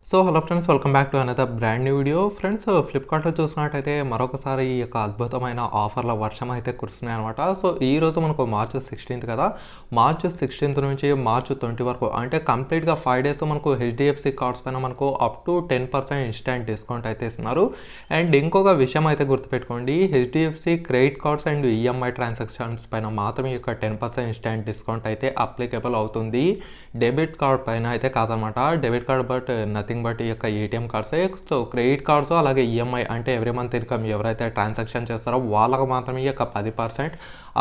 So hello friends, welcome back to another brand new video. Friends, ఫ్లిప్కార్ట్లో చూసినట్టయితే మరొకసారి ఈ యొక్క అద్భుతమైన ఆఫర్ల వర్షం అయితే కురుస్తున్నాయి అనమాట. సో ఈ రోజు మనకు మార్చ్ 16th కదా, మార్చ్ 16th నుంచి మార్చ్ 20 వరకు అంటే కంప్లీట్గా 5 days మనకు హెచ్డిఎఫ్సి కార్డ్స్ పైన మనకు అప్ టు 10% ఇన్స్టాంట్ డిస్కౌంట్ అయితే ఇస్తున్నారు. అండ్ ఇంకొక విషయం అయితే గుర్తుపెట్టుకోండి, HDFC credit cards and EMI transactions పైన మాత్రం ఈ యొక్క 10% ఇన్స్టాంట్ డిస్కౌంట్ అయితే అప్లికేబుల్ అవుతుంది. డెబిట్ కార్డ్ పైన అయితే కాదనమాట. Debit card but nothing but ఈ యొక్క ఏటీఎం కార్డ్సే. సో క్రెడిట్ కార్డ్స్ అలాగే ఈఎంఐ అంటే ఎవ్రీ మంత్ ఇన్కమ్ ఎవరైతే ట్రాన్సాక్షన్ చేస్తారో వాళ్ళకు మాత్రమే ఈ యొక్క 10%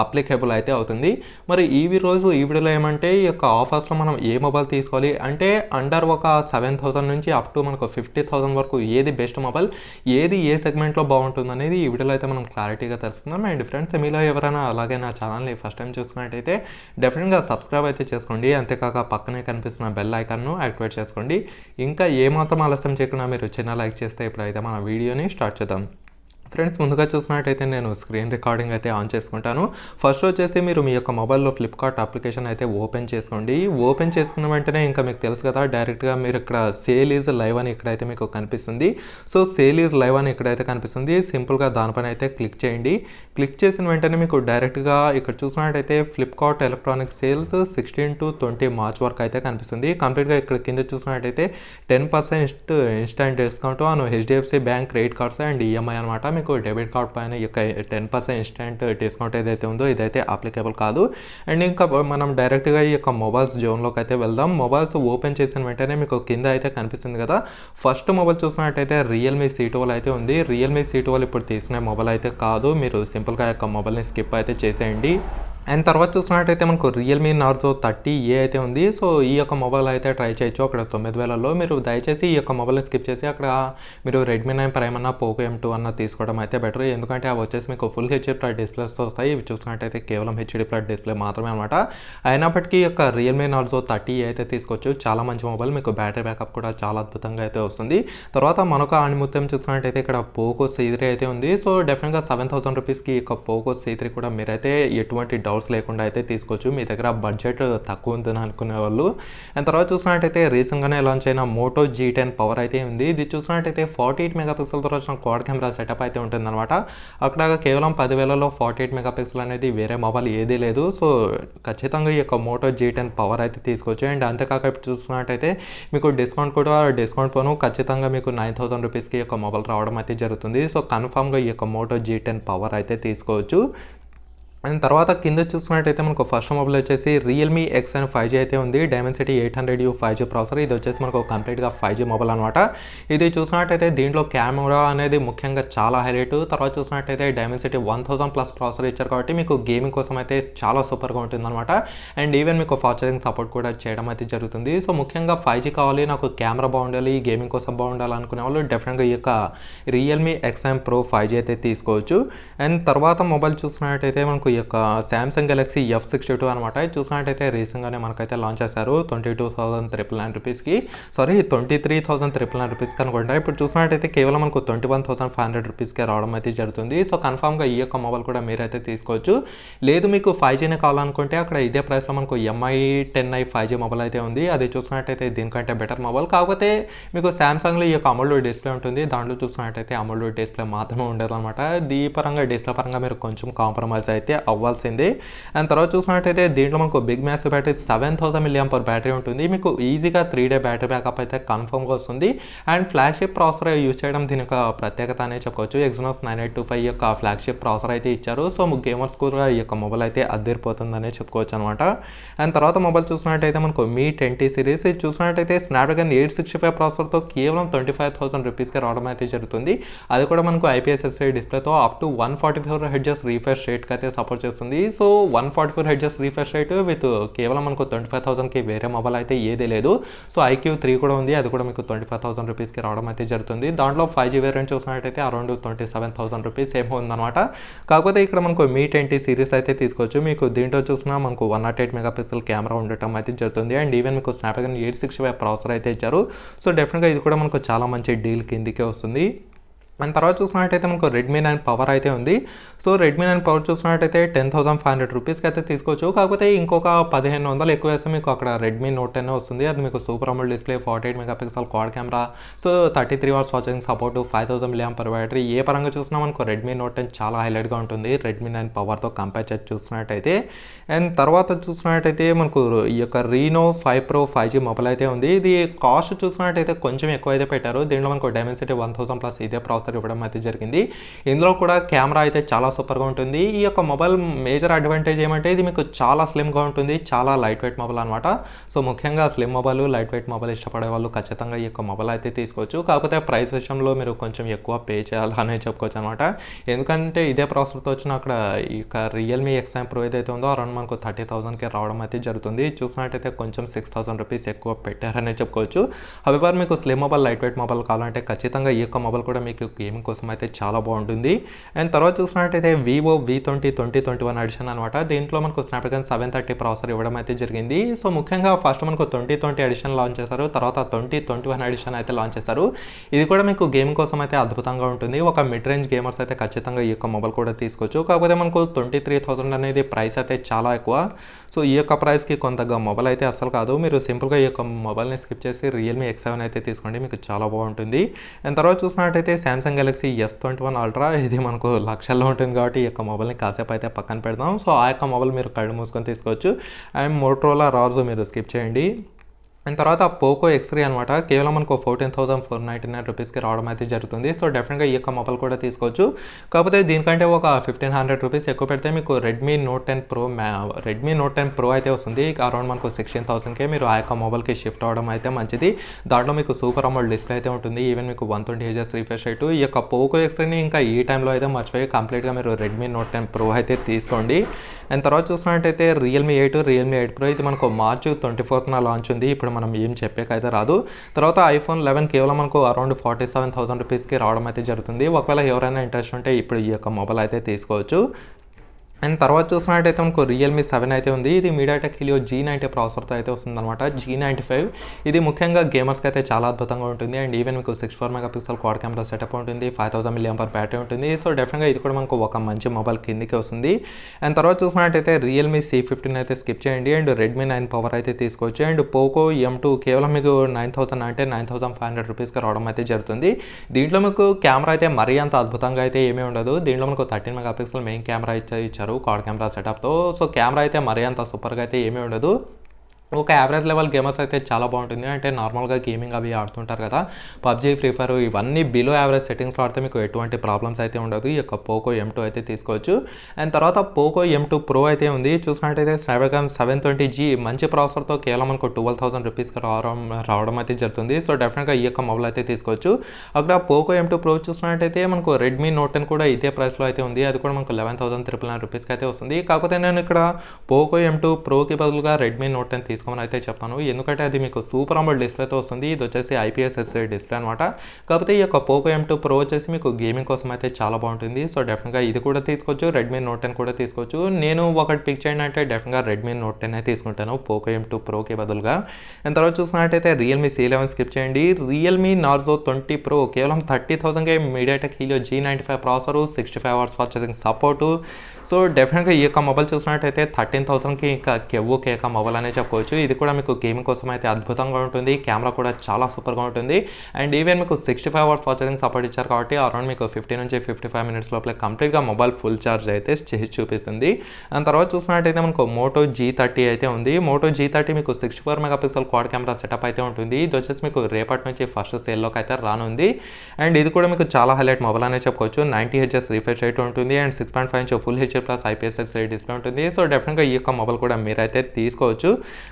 అప్లికేబుల్ అయితే అవుతుంది. మరి ఈ వీడియోలో ఏమంటే ఈ యొక్క ఆఫర్స్లో మనం ఏ మొబైల్ తీసుకోవాలి అంటే అండర్ ఒక 7,000 నుంచి అప్ టు మనకు 50,000 వరకు ఏది బెస్ట్ మొబైల్, ఏది ఏ సెగ్మెంట్లో బాగుంటుంది అనేది ఈ వీడియోలో అయితే మనం క్లారిటీగా తెలుస్తున్నాం. అండ్ ఫ్రెండ్స్, మీలో ఎవరైనా అలాగే నా ఛానల్ని ఫస్ట్ టైం చూసుకున్నట్టయితే డెఫినెట్గా సబ్స్క్రైబ్ అయితే చేసుకోండి. అంతేకాక పక్కనే కనిపిస్తున్న బెల్ ఐకాన్ను యాక్టివేట్ చేసుకోండి. ఇంకా ఏమాత్రం ఆలస్యం చేయకుండా మీరు చిన్న లైక్ చేస్తే ఇప్పుడైతే మన వీడియోని స్టార్ట్ చేద్దాం. ఫ్రెండ్స్, ముందుగా చూసినట్టయితే నేను స్క్రీన్ రికార్డింగ్ అయితే ఆన్ చేసుకుంటాను. ఫస్ట్ వచ్చేసి మీరు మీ యొక్క మొబైల్లో ఫ్లిప్కార్ట్ అప్లికేషన్ అయితే ఓపెన్ చేసుకోండి. ఓపెన్ చేసుకున్న వెంటనే ఇంకా మీకు తెలుసు కదా, డైరెక్ట్గా మీరు ఇక్కడ సేల్ ఈజ్ లైవ్ అని ఇక్కడైతే మీకు కనిపిస్తుంది. సో సేల్ ఈజ్ లైవ్ అని ఇక్కడైతే కనిపిస్తుంది. సింపుల్గా దానిపైన అయితే క్లిక్ చేయండి. క్లిక్ చేసిన వెంటనే మీకు డైరెక్ట్గా ఇక్కడ చూసినట్టయితే Flipkart electronic sales 16 to 20 March వరకు అయితే కనిపిస్తుంది. కంప్లీట్గా ఇక్కడ కింద చూసినట్టయితే 10% instant discount on HDFC bank credit cards and EMI అనమాట. మీకు డెబిట్ కార్డ్ పైన ఈ యొక్క 10% ఇన్స్టెంట్ డిస్కౌంట్ ఏదైతే ఉందో ఇదైతే అప్లికేబుల్ కాదు. అండ్ ఇంకా మనం డైరెక్ట్గా ఈ యొక్క మొబైల్స్ జోన్లోకి అయితే వెళ్దాం. మొబైల్స్ ఓపెన్ చేసిన వెంటనే మీకు కింద అయితే కనిపిస్తుంది కదా, ఫస్ట్ మొబైల్ చూసినట్టయితే రియల్మీ C12 అయితే ఉంది. రియల్మీ C12 ఇప్పుడు తీసుకునే మొబైల్ అయితే కాదు. మీరు సింపుల్గా ఈ యొక్క మొబైల్ని స్కిప్ అయితే చేసేయండి. అండ్ తర్వాత చూసినట్టయితే మనకు రియల్మీ నార్జో 30A అయితే ఉంది. సో ఈ యొక్క మొబైల్ అయితే ట్రై చేయొచ్చు అక్కడ 9,000లో. మీరు దయచేసి ఈ యొక్క మొబైల్ని స్కిప్ చేసి అక్కడ మీరు రెడ్మీ 9 ప్రైమ్ అన్న పోకో M2 అన్న తీసుకోవడం అయితే బెటర్. ఎందుకంటే అవి వచ్చేసి మీకు ఫుల్ హెచ్డీ+ డిస్ప్లేస్తో వస్తాయి. ఇవి చూసినట్టయితే కేవలం హెచ్డీ+ డిస్ప్లే మాత్రమే అనమాట. అయినప్పటికీ ఈ యొక్క రియల్మీ నార్జో 30A అయితే తీసుకోవచ్చు. చాలా మంచి మొబైల్, మీకు బ్యాటరీ బ్యాకప్ కూడా చాలా అద్భుతంగా అయితే వస్తుంది. తర్వాత మనొక ఆణిముత్యం చూసినట్టయితే ఇక్కడ పోకో C3 అయితే ఉంది. సో డెఫినెట్గా 7,000 రూపీస్కి ఈ యొక్క పోకో C3 కూడా మీరైతే ఎటువంటి డౌట్స్ లేకుండా అయితే తీసుకోవచ్చు. మీ దగ్గర బడ్జెట్ తక్కువ ఉందని అనుకునే వాళ్ళు. అండ్ తర్వాత చూసినట్టయితే రీసెంట్గానే లాంచ్ అయిన మోటో G10 పవర్ అయితే ఉంది. ఇది చూసినట్టయితే 48 మెగాపిక్సెల్తో వచ్చిన క్వాడ్ కెమెరా సెటప్ అయితే ఉంటుందన్నమాట. అక్కడ కేవలం 10,000లో 48 మెగాపిక్సెల్ అనేది వేరే మొబైల్ ఏదీ లేదు. సో ఖచ్చితంగా ఈ యొక్క మోటో G10 పవర్ అయితే తీసుకోవచ్చు. అండ్ అంతేకాక ఇప్పుడు చూసినట్టయితే మీకు డిస్కౌంట్ పోను ఖచ్చితంగా మీకు 9,000 రూపీస్కి ఈ యొక్క మొబైల్ రావడం అయితే జరుగుతుంది. సో కన్ఫామ్గా ఈ యొక్క మోటో G10 పవర్ అయితే తీసుకోవచ్చు. అండ్ తర్వాత కింద చూసుకున్నట్టయితే మనకు ఫస్ట్ మొబైల్ వచ్చేసి రియల్మీ XN 5G అయితే ఉంది. Dimensity 800U 5G processor. ఇది వచ్చేసి మనకు కంప్లీట్గా 5G మొబైల్ అనమాట. ఇది చూసినట్టయితే దీంట్లో కెమెరా అనేది ముఖ్యంగా చాలా హైలైట్. తర్వాత చూసినట్టయితే డైమెన్సిటీ 1000+ ప్రాసెసర్ ఇచ్చారు కాబట్టి మీకు గేమింగ్ కోసం అయితే చాలా సూపర్గా ఉంటుంది అనమాట. అండ్ ఈవెన్ మీకు ఫాస్ట్ ఛార్జింగ్ సపోర్ట్ కూడా చేయడం అయితే జరుగుతుంది. సో ముఖ్యంగా 5G కావాలి, నాకు కెమెరా బాగుండాలి, గేమింగ్ కోసం బాగుండాలి అనుకునే వాళ్ళు డెఫినెట్గా ఈ యొక్క రియల్మీ XM Pro 5G అయితే తీసుకోవచ్చు. అండ్ తర్వాత మొబైల్ చూసినట్టయితే మనకు ఈ యొక్క సామ్సంగ్ గెలాక్సీ F62 అనమాట. ఇది చూసినట్టయితే రీసెంట్గానే మనకైతే లాంచ్ చేశారు 22,999 రూపీస్కి. సారీ 23,999 రూపీస్కి అనుకుంటా. ఇప్పుడు చూసినట్టయితే కేవలం మనకు 21,500 రూపీస్కే రావడం అయితే జరుగుతుంది. సో కన్ఫామ్గా ఈ యొక్క మొబైల్ కూడా మీరైతే తీసుకోవచ్చు. లేదు మీకు 5Gనే కావాలనుకుంటే అక్కడ ఇదే ప్రైస్లో మనకు MI 10i 5G మొబైల్ అయితే ఉంది. అది చూసినట్టయితే దీనికంటే బెటర్ మొబైల్. కాకపోతే మీకు సామ్సంగ్లో ఈ యొక్క అమోల్డ్ డిస్ప్లే ఉంటుంది. దాంట్లో చూసినట్టయితే అమోల్డ్ డిస్ప్లే మాత్రమే ఉండదు అనమాట. డిస్ప్లే పరంగా మీరు కొంచెం కాంప్రమైజ్ అయితే అవ్వాల్సిందే. అండ్ తర్వాత చూసినట్టయితే దీంట్లో మనకు big massive battery 7,000 mAh battery ఉంటుంది. మీకు ఈజీగా 3 day బ్యాటరీ బ్యాకప్ అయితే కన్ఫర్మ్గా వస్తుంది. అండ్ ఫ్లాగ్షిప్ ప్రాసెసర్ యూజ్ చేయడం దీని యొక్క ప్రత్యేకత అనే చెప్పుకోవచ్చు. Exynos 9825 యొక్క ఫ్లాగ్షిప్ ప్రాసెసర్ అయితే ఇచ్చారు. సో గేమర్స్ కూడా ఈ యొక్క మొబైల్ అయితే అద్దరిపోతుందనే చెప్పుకోవచ్చు అనమాట. అండ్ తర్వాత మొబైల్ చూసినట్టయితే మనకు Mi 10T సిరీస్. ఇది చూసినట్టయితే స్నాప్డ్రాగన్ 865 ప్రాసెసర్తో కేవలం 25,000 రూపీస్కి రావడం అయితే జరుగుతుంది. అది కూడా మనకు IPS LCD డిస్ప్లేతో అప్ టు 144 Hz రీఫ్రెష్ రేట్కి అయితే సపోర్ట్ చేస్తుంది. So 144 Hz refresh rate with కేవలం మనకు 25,000కి వేరే మొబైల్ అయితే ఏదీ లేదు. సో IQ3 కూడా ఉంది. అది కూడా మీకు 25,000 రూపీస్కి రావడం అయితే జరుగుతుంది. దాంట్లో 5G వేరియంట్ చూసినట్టయితే అరౌండ్ 27,000 రూపీస్ ఏమో ఉందన్నమాట. కాకపోతే ఇక్కడ మనకు Mi 10T సిరీస్ అయితే తీసుకోవచ్చు. మీకు దీంట్లో చూసినా మనకు 108 మెగాపిక్సెల్ కెమెరా ఉండటం అయితే జరుగుతుంది. అండ్ ఈవెన్ మీకు స్నాప్డ్రాగన్ 865 ప్రాసెసర్ అయితే ఇచ్చారు. సో డెఫినెట్గా ఇది కూడా మనకు చాలా మంచి డీల్ కిందికే వస్తుంది. అండ్ తర్వాత చూసుకున్నట్టయితే మనకు రెడ్మీ 9 పవర్ అయితే ఉంది. సో రెడ్మీ 9 పవర్ చూసుకున్నట్టయితే 10,500 రూపీస్కి అయితే తీసుకోవచ్చు. కాకపోతే ఇంకొక 1500 ఎక్కువ వేస్తే మీకు అక్కడ రెడ్మీ నోట్ 10 వస్తుంది. అది మీకు super AMOLED display, 48 megapixel quad camera, so 33 watts charging support, 5000 mAh battery. ఏ పరంగా చూసినా మనకు రెడ్మీ నోట్ 10 చాలా హైలైట్గా ఉంటుంది రెడ్మీ 9 పవర్తో కంపేర్ చేసి చూసుకున్నట్టయితే. అండ్ తర్వాత చూసుకున్నట్టయితే మనకు ఈ యొక్క రీనో 5 Pro 5G మొబైల్ అయితే ఉంది. ఇది కాస్ట్ చూసుకున్నట్టయితే కొంచెం ఎక్కువ అయితే పెట్టారు. దీంట్లో మనకు డైమెన్సిటీ 1000+ ఇదే ప్రాసెసర్ ఇవ్వడం అయితే జరిగింది. ఇందులో కూడా కెమెరా అయితే చాలా సూపర్గా ఉంటుంది. ఈ యొక్క మొబైల్ మేజర్ అడ్వాంటేజ్ ఏమంటే ఇది మీకు చాలా స్లిమ్గా ఉంటుంది, చాలా లైట్ వెయిట్ మొబైల్ అనమాట. సో ముఖ్యంగా slim mobile, light weight mobile ఇష్టపడే వాళ్ళు ఖచ్చితంగా ఈ యొక్క మొబైల్ అయితే తీసుకోవచ్చు. కాకపోతే ప్రైస్ విషయంలో మీరు కొంచెం ఎక్కువ పే చేయాలని చెప్పుకోవచ్చు అనమాట. ఎందుకంటే ఇదే ప్రాసెసర్తో వచ్చిన అక్కడ ఈ యొక్క రియల్మీ X9 Pro ఏదైతే ఉందో అరౌండ్ మనకు 30,000కి రావడం అయితే జరుగుతుంది. చూసినట్టయితే కొంచెం 6,000 రూపీస్ ఎక్కువ పెట్టారనే చెప్పుకోవచ్చు. హవెవర్ మీకు slim mobile, light weight mobile కావాలంటే ఖచ్చితంగా ఈ యొక్క మొబైల్ కూడా మీకు గేమింగ్ కోసం అయితే చాలా బాగుంటుంది. అండ్ తర్వాత చూసినట్టయితే వివో V20 2021 ఎడిషన్ అనమాట. దీంట్లో మనకు స్నాప్డ్రాగన్ 730 ప్రాసెసర్ ఇవ్వడం అయితే జరిగింది. సో ముఖ్యంగా ఫస్ట్ మనకు 2020 ఎడిషన్ లాంచ్ చేశారు, తర్వాత 2021 ఎడిషన్ అయితే లాంచ్ చేశారు. ఇది కూడా మీకు గేమింగ్ కోసం అయితే అద్భుతంగా ఉంటుంది. ఒక మిడ్ రేంజ్ గేమర్స్ అయితే ఖచ్చితంగా ఈ యొక్క మొబైల్ కూడా తీసుకోవచ్చు. కాకపోతే మనకు 23,000 అనేది ప్రైస్ అయితే చాలా ఎక్కువ. సో ఈ యొక్క ప్రైస్కి కొంతగా మొబైల్ అయితే అస్సలు కాదు. మీరు సింపుల్గా ఈ యొక్క మొబైల్ని స్కిప్ చేసి రియల్మీ X7 అయితే తీసుకోండి, మీకు చాలా బాగుంటుంది. అండ్ తర్వాత చూసినట్టయితే సామ్సంగ్ గెలాక్సీ S21 అల్ట్రా, ఇది మనకు లక్షల్లో ఉంటుంది కాబట్టి ఈ యొక్క మొబైల్ని కాసేపు అయితే పక్కన పెడదాం. సో ఆ యొక్క మొబైల్ మీరు కళ్ళు మూసుకొని తీసుకోవచ్చు. అండ్ మోటరోలా రాజు మీరు స్కిప్ చేయండి. అండ్ తర్వాత పోకో X3 అనమాట. కేవలం మనకు 14,499 రూపీస్కి రావడం అయితే జరుగుతుంది. సో డెఫినెట్గా ఈ యొక్క మొబైల్ కూడా తీసుకోవచ్చు. కాకపోతే దీనికంటే ఒక 1,500 రూపీస్ ఎక్కువ పెడితే మీకు రెడ్మీ నోట్ 10 Pro అయితే వస్తుంది. అరౌండ్ మనకు 16,000కే మీరు ఆ యొక్క మొబైల్కి షిఫ్ట్ అవ్వడం అయితే మంచిది. దాంట్లో మీకు సూపర్ అమోల్డ్ డిస్ప్లే అయితే ఉంటుంది. ఈవెన్ మీకు 120 Hz రిఫ్రెష్ రేటు. ఈ యొక్క పోకో X3ని ఇంకా ఈ టైంలో అయితే మర్చిపోయి కంప్లీట్గా మీరు రెడ్మీ నోట్ 10 Pro అయితే తీసుకోండి. అండ్ తర్వాత చూసినట్టయితే రియల్మీ 8 Pro ఇది మనకు మార్చి 24న లాంచ్ ఉంది. ఇప్పుడు మనం ఏం చెప్పేకైతే రాదు. తర్వాత iPhone 11 కేవలం మనకు అరౌండ్ 47,000 రూపీస్కి రావడం అయితే జరుగుతుంది. ఒకవేళ ఎవరైనా ఇంట్రెస్ట్ ఉంటే ఇప్పుడు ఈ యొక్క మొబైల్ అయితే తీసుకోవచ్చు. అండ్ తర్వాత చూసినట్టయితే మనకు రియల్మీ 7 అయితే ఉంది. ఇది మీడియాటెక్ హీలియో G90 ప్రాసెసర్తో అయితే వస్తుందన్నమాట. G95 ఇది ముఖ్యంగా గేమర్స్కి అయితే చాలా అద్భుతంగా ఉంటుంది. అండ్ ఈవెన్ మీకు 64 మెగాపిక్సెల్ క్వాడ్ కెమెరా సెటప్ ఉంటుంది, 5000 mAh బ్యాటరీ ఉంటుంది. సో డెఫినెట్గా ఇది కూడా మనకు ఒక మంచి మొబైల్ కిందికి వస్తుంది. అండ్ తర్వాత చూసినట్టయితే రియల్మీ C15 అయితే స్కిప్ చేయండి. అండ్ రెడ్మీ 9 పవర్ అయితే తీసుకోవచ్చు. అండ్ పోకో M2 కేవలం మీకు 9,000 అంటే 9,500 రూపీస్కి రావడం అయితే జరుగుతుంది. దీంట్లో మీకు కెమెరా అయితే మరీ అంత అద్భుతంగా అయితే ఏమీ ఉండదు. దీంట్లో మనకు 13 మెగాపిక్సెల్ మెయిన్ కెమెరా ఇచ్చారు క్వాడ్ కెమెరా సెటప్తో. సో కెమెరా అయితే మరీ అంత సూపర్గా అయితే ఏమీ ఉండదు. ఒక యావరేజ్ లెవెల్ గేమర్స్ అయితే చాలా బాగుంటుంది. అంటే నార్మల్గా గేమింగ్ అవి ఆడుతుంటారు కదా, పబ్జీ, ఫ్రీ ఫైర్ ఇవన్నీ బిలో యావరేజ్ సెట్టింగ్స్లో ఆడితే మీకు ఎటువంటి ప్రాబ్లమ్స్ అయితే ఉండదు. ఈ యొక్క పోకో M2 అయితే తీసుకోవచ్చు. అండ్ తర్వాత పోకో M2 Pro అయితే ఉంది. చూసినట్టయితే స్నాప్డ్రాగన్ 720G మంచి ప్రాసెసర్తో కేవలం మనకు 12,000 రూపీస్కి రావడం అయితే జరుగుతుంది. సో డెఫినెట్గా ఈ యొక్క మొబైల్ అయితే తీసుకోవచ్చు. అక్కడ పోకో M2 Pro చూసినట్టయితే మనకు రెడ్మీ నోట్ 10 కూడా ఇదే ప్రైస్లో అయితే ఉంది. అది కూడా మనకు 11,999 రూపీస్కి అయితే వస్తుంది. కాకపోతే నేను ఇక్కడ పోకో M2 Proకి బదులుగా రెడ్మీ నోట్ 10 తీసుకోమని అయితే చెప్తాను. ఎందుకంటే అది మీకు సూపర్ అమోల్డ్ డిస్ప్లేతో వస్తుంది. ఇది వచ్చేసి IPS LCD డిస్ప్లే అనమాట. కాకపోతే ఈ యొక్క పోకో M2 Pro వచ్చేసి మీకు గేమింగ్ కోసం అయితే చాలా బాగుంటుంది. సో డెఫినెట్గా ఇది కూడా తీసుకోవచ్చు, రెడ్మీ నోట్ 10 కూడా తీసుకోవచ్చు. నేను ఒకటి పిక్ చేయండి అంటే డెఫినెట్గా రెడ్మీ నోట్ 10 అయితే తీసుకుంటాను పోకో M2 Proకి బదులుగా. అండ్ తర్వాత చూసినట్టయితే రియల్మీ C11 స్కిప్ చేయండి. రియల్మీ నార్జో 20 Pro కేవలం 30,000కే MediaTek Helio G95 processor, 65 watts fast charging support. So డెఫినెట్గా ఈ యొక్క మొబైల్ చూసినట్టయితే 13,000కి ఇంకా కెవ్వు కేక మొబైల్ అనే చెప్పుకోవచ్చు. ఇది కూడా మీకు గేమింగ్ కోసం అయితే అద్భుతంగా ఉంటుంది. కెమెరా కూడా చాలా సూపర్గా ఉంటుంది. అండ్ ఈవెన్ మీకు 65 వాట్స్ ఫాస్ట్ ఛార్జింగ్ సపోర్ట్ ఇచ్చారు కాబట్టి అరౌండ్ మీకు 50 నుంచి 55 మినిట్స్ లోపల కంప్లీట్గా మొబైల్ ఫుల్ ఛార్జ్ అయితే చేసి చూపిస్తుంది. అండ్ తర్వాత చూసినట్టయితే మనకు మోటో G30 అయితే ఉంది. మోటో G30 మీకు 64 మెగాపిక్సెల్ క్వాడ్ కెమెరా సెటప్ అయితే ఉంటుంది. ఇది వచ్చేసి మీకు రేపటి నుంచి ఫస్ట్ సేల్లోకి అయితే రానుంది. అండ్ ఇది కూడా మీకు చాలా హైలైట్ మొబైల్ అనే చెప్పుకోవచ్చు. 90 Hz రిఫ్రెష్ రేట్ ఉంటుంది. And 6.5 inch full HD plus IPS LCD display ఉంటుంది. సో డెఫినెట్గా ఈ యొక్క మొబైల్ కూడా మీరైతే తీసుకోవచ్చు.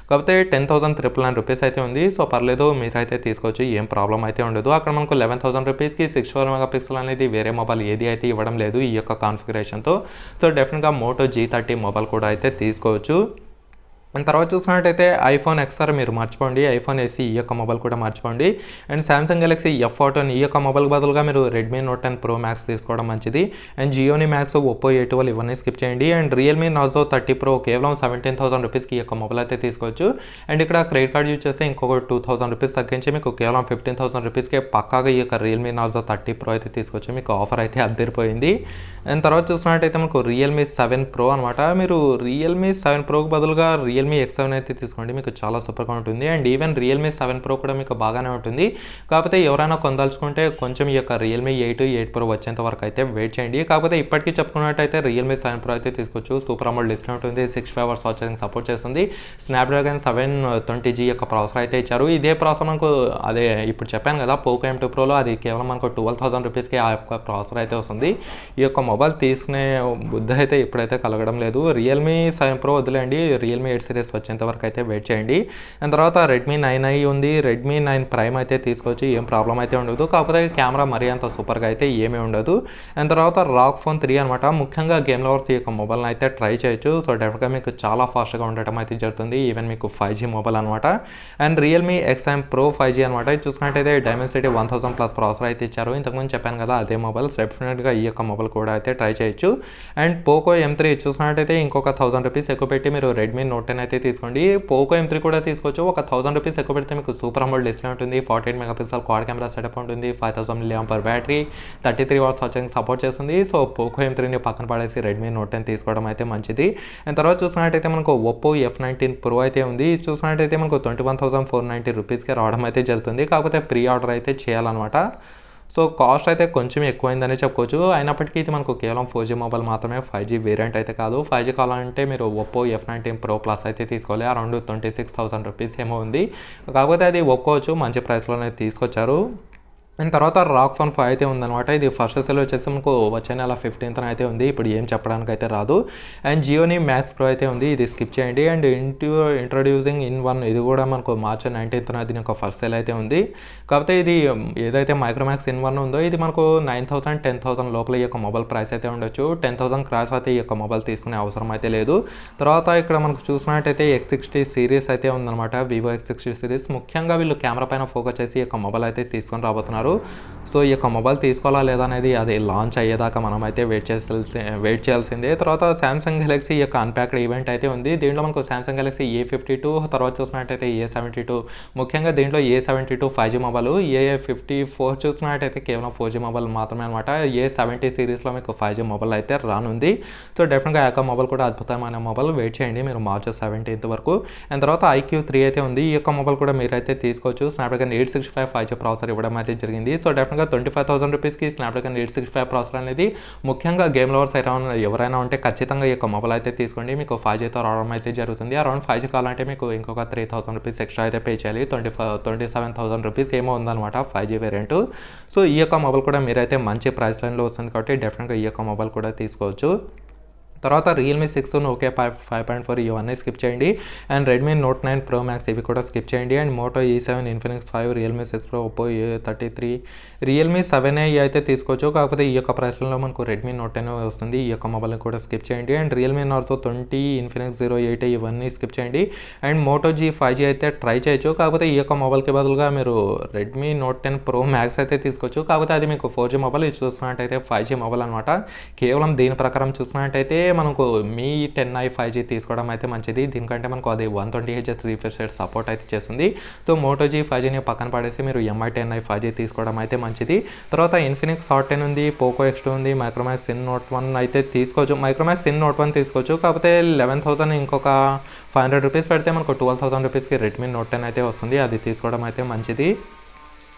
కాకపోతే 10,999 రూపీస్ అయితే ఉంది. సో పర్లేదు, మీరైతే తీసుకోవచ్చు, ఏం ప్రాబ్లం అయితే ఉండదు. అక్కడ మనకు 11,000 రూపీస్కి 64 మెగాపిక్సెల్ అనేది వేరే మొబైల్ ఏది అయితే ఇవ్వడం లేదు ఈ యొక్క కాన్ఫిగరేషన్తో. సో డెఫినెట్గా మోటో G30 మొబైల్ కూడా అయితే తీసుకోవచ్చు. అండ్ తర్వాత చూసినట్టయితే ఐఫోన్ ఎక్స్ఆర్ మీరు మర్చిపోండి, ఐఫోన్ ఎస్ఈ ఈ యొక్క మొబైల్ కూడా మర్చిపోండి. అండ్ సామ్సంగ్ గెలాక్సీ F14 ఈ యొక్క మొబైల్ బదులుగా మీరు రెడ్మీ నోట్ 10 ప్రో మ్యాక్స్ తీసుకోవడం మంచిది. And Gionee max, Oppo A12 ఇవన్నీ స్కిప్ చేయండి. అండ్ రియల్మీ నార్జో 30 ప్రో కేవలం 17,000 రూపీస్కి ఈ యొక్క మొబైల్ అయితే తీసుకోవచ్చు. అండ్ ఇక్కడ క్రెడిట్ కార్డ్ యూజ్ చేస్తే ఇంకొక 2,000 రూపీస్ తగ్గించి మీకు కేవలం 15,000 రూపీస్కే పక్కాగా ఈ యొక్క రియల్మీ నార్జో 30 ప్రో అయితే తీసుకోవచ్చు. మీకు ఆఫర్ అయితే అద్దరిపోయింది. అండ్ తర్వాత చూసినట్టయితే మనకు రియల్మీ 7 ప్రో అనమాట. మీరు రియల్మీ 7 ప్రోకి బదులుగా రియల్మీ X7 అయితే తీసుకోండి, మీకు చాలా సూపర్గా ఉంటుంది. అండ్ ఈవెన్ రియల్మీ 7 ప్రో కూడా మీకు బాగానే ఉంటుంది. కాకపోతే ఎవరైనా కొనదలుచుకుంటే కొంచెం ఈ యొక్క రియల్మీ 8 ప్రో వచ్చేంత వరకు అయితే వెయిట్ చేయండి. కాకపోతే ఇప్పటికీ చెప్పుకున్నట్టయితే రియల్మీ 7 ప్రో అయితే తీసుకోవచ్చు. సూపర్ అమోల్డ్ డిస్ప్లే ఉంటుంది, 65 అవర్స్ వాచింగ్ సపోర్ట్ చేస్తుంది. స్నాప్డ్రాగన్ 720G యొక్క ప్రాసెసర్ అయితే ఇచ్చారు. ఇదే ప్రాసెసర్ మనకు అదే ఇప్పుడు చెప్పాను కదా పోకో M2 ప్రోలో అది కేవలం మనకు 12,000 రూపీస్కి ఆ యొక్క ప్రాసెసర్ అయితే వస్తుంది. ఈ యొక్క మొబైల్ తీసుకునే బుద్ధి అయితే ఇప్పుడైతే కలగడం లేదు. రియల్మీ 7 ప్రో వదిలేండి, రియల్మీ 8 సిరీస్ వచ్చేంత వరకు అయితే వెయిట్ చేయండి. అండ్ తర్వాత రెడ్మీ 9i ఉంది, రెడ్మీ 9 ప్రైమ్ అయితే తీసుకోవచ్చు, ఏం ప్రాబ్లం అయితే ఉండదు. కాకపోతే కెమెరా మరీ అంత సూపర్గా అయితే ఏమీ ఉండదు. అండ్ తర్వాత రాక్ ఫోన్ 3 అనమాట. ముఖ్యంగా గేమ్ లవర్స్ ఈ యొక్క మొబైల్ని అయితే ట్రై చేయొచ్చు. సో డెఫినెట్గా మీకు చాలా ఫాస్ట్గా ఉండటం అయితే జరుగుతుంది. ఈవెన్ మీకు 5G మొబైల్ అనమాట. And Realme XM pro 5G అనమాట. ఇది చూసుకున్నట్టయితే డైమెన్సిటీ 1000 ప్లస్ ప్రాసెసర్ అయితే ఇచ్చారు. ఇంతకుముందు చెప్పాను కదా అదే మొబైల్, డెఫినెట్గా ఈ యొక్క మొబైల్ కూడా అయితే ట్రై చేయొచ్చు. అండ్ పోకో M3 చూసుకున్నట్టయితే ఇంకొక 1000 రూపీస్ ఎక్కువ పెట్టి మీరు రెడ్మీ నోట్ 10 అయితే తీసుకోండి. పోకో M3 కూడా తీసుకోవచ్చు. ఒక 1000 రూపీస్ ఎక్కువ పెడితే మీకు సూపర్ అమోల్డ్ డిస్ప్లే ఉంటుంది, 48 మెగాపిక్సెల్ క్వాడ్ కెమెరా సెటప్ ఉంటుంది, 5000 mAh battery, 33 hours watching support చేస్తుంది. సో పోకో M3ని పక్కన పడేసి రెడ్మీ నోట్ 10 తీసుకోవడం అయితే మంచిది. అండ్ తర్వాత చూసుకున్నట్టయితే మనకు ఒప్పో F19 ప్రో అయితే ఉంది. చూసుకున్నట్టయితే మనకు 21,490 రూపీస్కి రావడం అయితే జరుగుతుంది. కాకపోతే ప్రీ ఆర్డర్ అయితే చేయాలన్నమాట. సో కాస్ట్ అయితే కొంచెం ఎక్కువైందని చెప్పుకోవచ్చు. అయినప్పటికీ ఇది మనకు కేవలం 4G మొబైల్ మాత్రమే, 5G వేరియంట్ అయితే కాదు. 5G కావాలంటే మీరు ఒప్పో F19 ప్రో ప్లస్ అయితే తీసుకోవాలి. అరౌండ్ 26,000 రూపీస్ ఏమో ఉంది. కాకపోతే అది ఒప్పుకోవచ్చు, మంచి ప్రైస్లోనే తీసుకొచ్చారు. అండ్ తర్వాత రాక్ ఫోన్ 5 అయితే ఉందన్నమాట. ఇది ఫస్ట్ సెల్ వచ్చేసి మనకు వచ్చే నెల 15th అయితే ఉంది. ఇప్పుడు ఏం చెప్పడానికి అయితే రాదు. అండ్ జియోని మ్యాక్స్ ప్రో అయితే ఉంది, ఇది స్కిప్ చేయండి. అండ్ ఇంట్రొడ్యూసింగ్ ఇన్ వన్ ఇది కూడా మనకు మార్చి 19th దీని యొక్క ఫస్ట్ సెల్ అయితే ఉంది. కాకపోతే ఇది ఏదైతే మైక్రోమాక్స్ ఇన్ వన్ ఉందో ఇది మనకు 9,000 10,000 లోపల ఈ యొక్క మొబైల్ ప్రైస్ అయితే ఉండొచ్చు. 10,000 క్రాస్ అయితే ఈ యొక్క మొబైల్ తీసుకునే అవసరం అయితే లేదు. తర్వాత ఇక్కడ మనకు చూసినట్టయితే X60 సిరీస్ అయితే ఉందన్నమాట, వివో X60 సిరీస్. ముఖ్యంగా వీళ్ళు కెమెరా పైన ఫోకస్ చేసి ఈ యొక్క మొబైల్ అయితే తీసుకొని రాబోతున్నారు. సో ఈ యొక్క మొబైల్ తీసుకోవాలా లేదా అనేది అది లాంచ్ అయ్యేదాకా మనం అయితే వెయిట్ చేయాల్సిందే. తర్వాత సామ్సంగ్ గెలాక్సీ యొక్క అన్ప్యాక్డ్ ఈవెంట్ అయితే ఉంది. దీంట్లో మనకు సామ్సంగ్ గెలాక్సీ A52, తర్వాత చూసినట్టయితే A72, ముఖ్యంగా దీంట్లో A72 5G మొబైల్, A54 చూసినట్టయితే కేవలం 4G మొబైల్ మాత్రమే అనమాట. A70 సిరీస్లో మీకు 5G మొబైల్ అయితే రానుంది. సో డెఫినెట్గా ఆ యొక్క మొబైల్ కూడా అద్భుతమైన మొబైల్, వెయిట్ చేయండి మీరు మార్చి 17th వరకు. అండ్ తర్వాత IQ3 అయితే ఉంది. ఈ యొక్క మొబైల్ కూడా మీరైతే తీసుకోవచ్చు. స్నాప్డ్రాగన్ 865 5G ప్రాసెసర్ ఇవ్వడం అయితే జరిగింది. సో డెఫినెట్గా 25,000 రూపీస్కి స్నాప్డ్రాగన్ 865 ప్రాసెసర్ అనేది ముఖ్యంగా గేమ్ లవర్స్ ఎవరైనా ఉంటే ఖచ్చితంగా ఈ యొక్క మొబైల్ అయితే తీసుకోండి. మీకు 5Gతో రావడం అయితే జరుగుతుంది. అరౌండ్ 5G కావాలంటే మీకు ఇంకొక 3,000 రూపీస్ ఎక్స్ట్రా అయితే పే చేయాలి. 27,000 రూపీస్ ఏమో ఉందన్నమాట 5G వేరియంట్. సో ఈ యొక్క మొబైల్ కూడా మీరైతే మంచి ప్రైస్ లైన్లో వస్తుంది కాబట్టి డెఫినెట్గా ఈ యొక్క మొబైల్ కూడా తీసుకోవచ్చు. తర్వాత రియల్మీ 6, నోకియా 5.4 ఇవన్నీ స్కిప్ చేయండి. And Redmi Note 9 Pro Max ఇవి కూడా స్కిప్ చేయండి. And Moto E7, Infinix 5, Realme 6 Pro, Oppo A33, Realme 7A అయితే తీసుకోవచ్చు. కాకపోతే ఈ యొక్క ప్రైస్లో మనకు రెడ్మీ నోట్ 10 వస్తుంది. ఈ యొక్క మొబైల్ని కూడా స్కిప్ చేయండి. అండ్ రియల్మీ నార్జో 20, ఇన్ఫినిక్స్ 08 ఇవన్నీ స్కిప్ చేయండి. అండ్ మోటో G5G అయితే ట్రై చేయొచ్చు. కాకపోతే ఈ యొక్క మొబైల్కి బదులుగా మీరు రెడ్మీ నోట్ 10 ప్రో మ్యాక్స్ అయితే తీసుకోవచ్చు. కాకపోతే అది మీకు 4G మొబైల్, ఇది చూస్తున్నట్టయితే 5G మొబైల్ అనమాట. కేవలం దీని ప్రకారం చూసినట్టయితే మనకు మీ 10i 5G తీసుకోవడం అయితే మంచిది. దీనికంటే మనకు అది 120Hz రిఫ్రెష్ రేట్ సపోర్ట్ అయితే చేస్తుంది. సో మోటో G5Gని పక్కన పడేసి మీరు MI 10i 5G తీసుకోవడం అయితే మంచిది. తర్వాత ఇన్ఫినిక్స్ హాట్ 10 ఉంది, పోకో X2 ఉంది, మైక్రోమాక్స్ ఇన్ నోట్ 1 అయితే తీసుకోవచ్చు. మైక్రోమాక్స్ ఇన్ నోట్ 1 తీసుకోవచ్చు. కాకపోతే 11,000 ఇంకొక 500 రూపీస్ పెడితే మనకు 12,000 రూపీస్కి రెడ్మీ నోట్ 10 అయితే వస్తుంది, అది తీసుకోవడం అయితే మంచిది.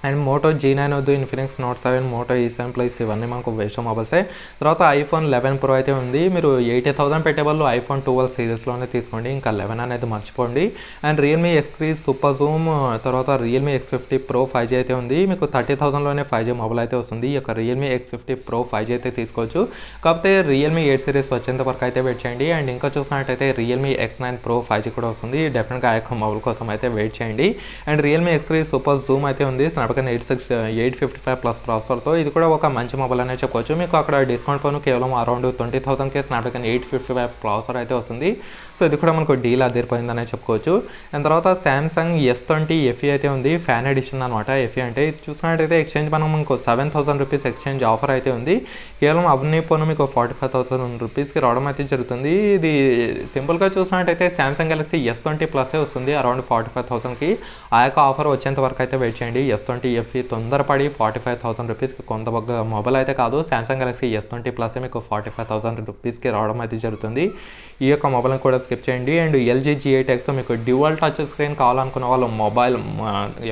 అండ్ మోటో G9 వద్దు, Infinix note 7, Moto E7 plus ఇవన్నీ మనకు వేస్ట్ మొబైల్సే. తర్వాత ఐఫోన్ 11 ప్రో అయితే ఉంది. మీరు 80,000 పెట్టే వాళ్ళు ఐఫోన్ 12 సిరీస్లోనే తీసుకోండి, ఇంకా 11 అనేది మర్చిపోండి. And Realme X3 super Zoom, తర్వాత రియల్మీ X50 ప్రో 5G అయితే ఉంది. మీకు 30,000లోనే 5G మొబైల్ అయితే వస్తుంది. ఈ యొక్క రియల్మీ X50 ప్రో 5G అయితే తీసుకోవచ్చు. కాకపోతే రియల్మీ 8 సిరీస్ వచ్చేంత వరకు అయితే వెయిట్ చేయండి. అండ్ ఇంకా చూసినట్టయితే రియల్మీ X9 ప్రో 5G కూడా వస్తుంది. డెఫినెట్గా ఆ యొక్క మొబైల్ కోసం అయితే వెయిట్ చేయండి. And Realme X3 super Zoom అయితే ఉంది. స్నాప్డ్రాగన్ 855 ప్లస్ ప్రాసెసర్తో ఇది కూడా ఒక మంచి మొబైల్ అనే చెప్పుకోవచ్చు. మీకు అక్కడ డిస్కౌంట్ పోను కేవలం అరౌండ్ 20,000కే స్నాప్డ్రాగన్ 855 ప్రాసెసర్ అయితే వస్తుంది. సో ఇది కూడా మనకు డీల్ అదిరిపోయిందనే చెప్పుకోవచ్చు. అండ్ తర్వాత సామ్సంగ్ S20 FE అయితే ఉంది, ఫ్యాన్ ఎడిషన్ అనమాట. FE అంటే ఇది చూసుకున్నట్టయితే ఎక్స్చేంజ్ మనం మనకు 7,000 రూపీస్ ఎక్స్చేంజ్ ఆఫర్ అయితే ఉంది. కేవలం అవన్నీ పోను మీకు 45,000 రూపీస్కి రావడం అయితే జరుగుతుంది. ఇది సింపుల్గా చూసినట్టయితే సామ్సంగ్ గెలాక్సీ S20 ప్లస్ వస్తుంది అరౌండ్ 45,000కి. ఆ యొక్క ఆఫర్ వచ్చేంత వరకు అయితే వెయిట్ చేయండి. S20 FE తొందరపడి 45,000 రూపీస్కి కొంత మొబైల్ అయితే కాదు. సామ్సంగ్ గెలాక్సీ S20 ప్లస్ మీకు 45,000 రూపీస్కి రావడం అయితే జరుగుతుంది. ఈ యొక్క మొబైల్ని కూడా స్కిప్ చేయండి. అండ్ LG G8X మీకు డ్యూయల్ టచ్ స్క్రీన్ కావాలనుకున్న వాళ్ళు మొబైల్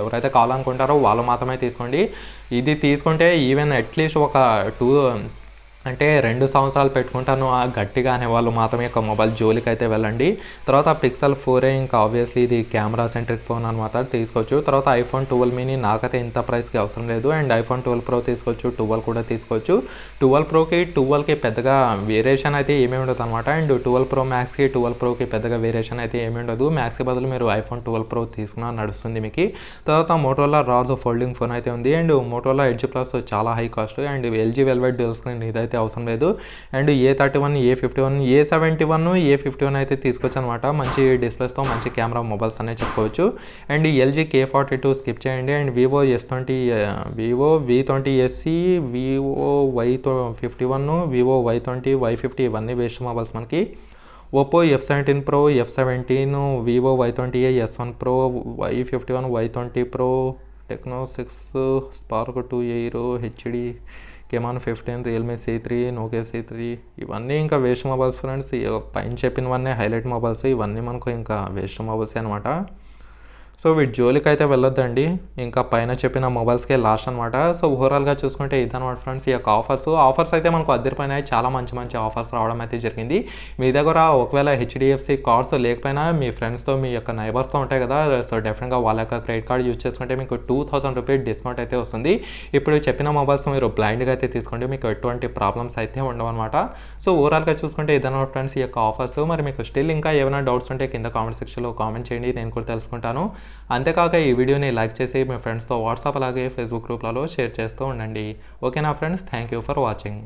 ఎవరైతే కావాలనుకుంటారో వాళ్ళు మాత్రమే తీసుకోండి. ఇది తీసుకుంటే ఈవెన్ అట్లీస్ట్ ఒక 2 సంవత్సరాలు పెట్టుకుంటాను గట్టిగా అనే వాళ్ళు మాత్రమే ఒక మొబైల్ జోలికి అయితే వెళ్ళండి. తర్వాత Pixel 4a ఇంకా ఆబ్వియస్లీ ఇది కెమెరా సెంట్రిక్ ఫోన్ అనమాట, తీసుకోవచ్చు. తర్వాత iPhone 12 mini నాకైతే ఇంత ప్రైస్కి అవసరం లేదు. అండ్ iPhone 12 Pro తీసుకోవచ్చు, 12 కూడా తీసుకోవచ్చు. 12 Proకి 12కి పెద్దగా వేరియేషన్ అయితే ఏమీ ఉండదు అనమాట. అండ్ 12 Pro Maxకి 12 Proకి పెద్దగా వేరియేషన్ అయితే ఏమీ ఉండదు. మ్యాక్స్కి బదులు మీరు iPhone 12 Pro తీసుకున్నా నడుస్తుంది మీకు. తర్వాత Motorola Razr ఫోల్డింగ్ ఫోన్ అయితే ఉంది. అండ్ Motorola Edge Plus చాలా high cost. And LG Velvet dual screen ఇదైతే అవసరం లేదు. And A31, A51, A71, A51 అయితే తీసుకోవచ్చు అనమాట. మంచి డిస్ప్లేస్తో మంచి కెమెరా మొబైల్స్ అనే చెప్పుకోవచ్చు. అండ్ LG K42 స్కిప్ చేయండి. And Vivo V20 SE, Vivo Y51, Vivo Y20, Y50 ఇవన్నీ వేస్ట్ మొబైల్స్ మనకి. Oppo F17 Pro, F17, Vivo Y20, S1 Pro, Y51, Y20 Pro, Tecno 6, Spark 2 Aero, HD, Camon 15, Realme C3, Nokia C3 ఇవన్నీ ఇంకా waste mobiles friends. పైన చెప్పినవన్నీ highlight mobiles, ఇవన్నీ మనకు ఇంకా waste mobiles అనమాట. సో వీటి జోలికి అయితే వెళ్ళొద్దండి, ఇంకా పైన చెప్పిన మొబైల్స్కే లాస్ట్ అనమాట. సో ఓవరాల్గా చూసుకుంటే ఇదనమాట ఫ్రెండ్స్ ఈ యొక్క ఆఫర్స్ అయితే మనకు అద్దరిపోయినాయి. చాలా మంచి ఆఫర్స్ రావడం అయితే జరిగింది. మీ దగ్గర ఒకవేళ HDFC కార్డ్స్ లేకపోయినా మీ ఫ్రెండ్స్తో మీ యొక్క నైబర్స్తో ఉంటాయి కదా, సో డెఫినెట్గా వాళ్ళ యొక్క క్రెడిట్ కార్డ్ యూజ్ చేసుకుంటే మీకు 2,000 రూపీస్ డిస్కౌంట్ అయితే వస్తుంది. ఇప్పుడు చెప్పిన మొబైల్స్ మీరు బ్లైండ్గా అయితే తీసుకోండి, మీకు ఎటువంటి ప్రాబ్లమ్స్ అయితే ఉండవు అనమాట. సో ఓవరాల్గా చూసుకుంటే ఇదనమాట ఫ్రెండ్స్ ఈ యొక్క ఆఫర్స్. మరి మీకు స్టిల్ ఇంకా ఏమైనా డౌట్స్ ఉంటే కింద కామెంట్ సెక్షన్లో కామెంట్ చేయండి, నేను కూడా తెలుసుకుంటాను. అంతేకాక ఈ వీడియోని లైక్ చేసి మీ ఫ్రెండ్స్తో వాట్సాప్ అలాగే ఫేస్బుక్ గ్రూప్లలో షేర్ చేస్తూ ఉండండి. ఓకేనా friends, thank you for watching.